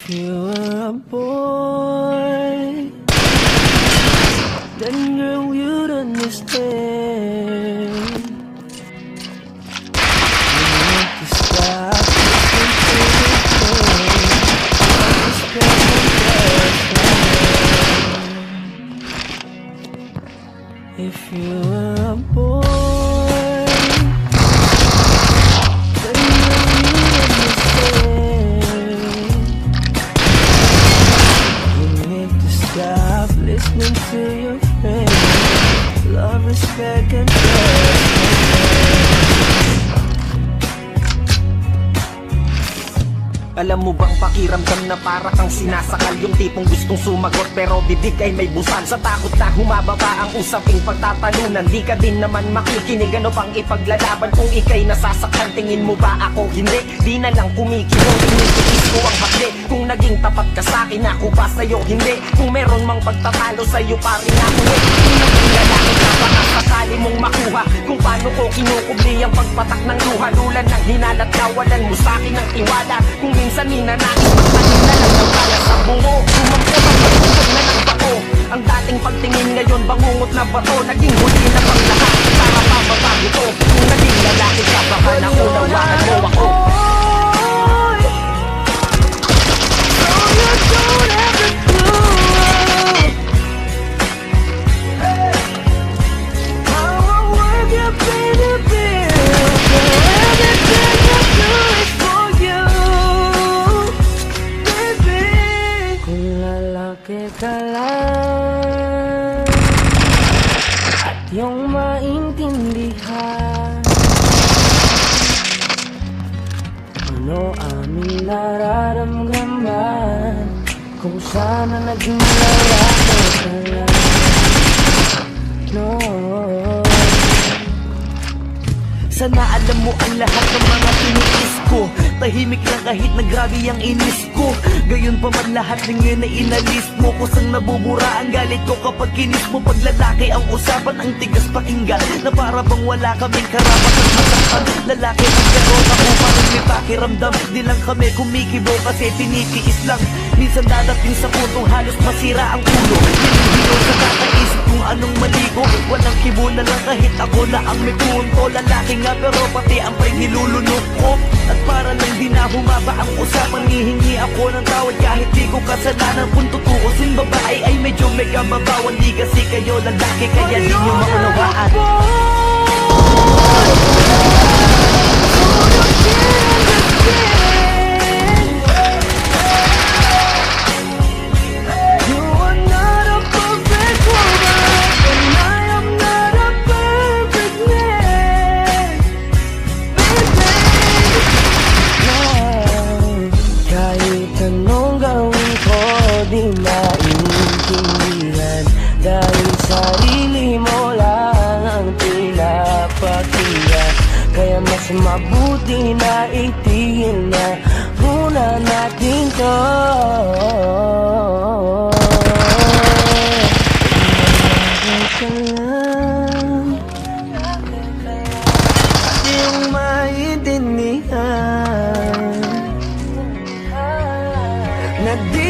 you were a boy, then girl you'd understand. You need to stop listening to the pain. If you were a boy, stop listening to your friends. Love, respect, and trust. Alam mo bang pakiramdam na para kang sinasakal? Yung tipong gustong sumagot pero bibig ay may busal. Sa takot na humababa ang usaping pagtatalunan, di ka din naman makikinig. Ano pang ipaglalaban kung ikay nasasaktan? Tingin mo ba ako hindi? Di na lang kumikilong, tinitiis ko ang hakli. Kung naging tapat ka sa'kin, ako ba sa'yo hindi? Kung meron mang pagtatalo sa'yo pa rin ako eh. Kung naging lalaki ka baka sakali mong makuha kung paano ko kinukubli ang pagpatak ng luha. Lulan ng hinalat kawalan mo sa'kin ng tiwala. Kung minsan ninanais magpanin na lang ng kaya sa bungo. Sumampo ang magpungkot na ng bako. Ang dating pagtingin ngayon bangungot na bato. Naging huli na bang lahat para papabago to. Kung naging lalaki ka baka naunawaan mo ako. Ka lang at yung maintindihan ano aming nararamdaman, kung sana naging lalaki ka lang. No, sana alam mo ang lahat ng mga tiniis ko. Tahimik lang kahit na grabe ang inis ko. Gayon pa man lahat ng yun ay inalis mo. Kusang nabubura ang galit ko kapag kinis mo. Pag lalaki ang usapan, ang tigas pakinggan, na para bang wala kaming karapatan masaktan. Lalaki ang pero ako parang may pakiramdam. Di lang kami kumikibo kasi tinitiis lang. Minsan dadating sa puntong halos masira ang ulo. Hinihilo sa kakaisip kung anong mali ko. Walang kibo na lang kahit ako na ang may punto. Lalaki nga pero pati ang pa'y nilulunok ko. At para lang di na humaba ang usapan, hihingi ako ng tawad kahit di ko kasalanan. Kung tutuusin babae ay medyo may kababawan. Di kasi kayo lalaki kaya di nyo maunawaan. Di maintindihan dahil sarili mo lang ang pinapakinggan. Kaya mas mabuti na itigil na muna natin to. At yung maintindihan na di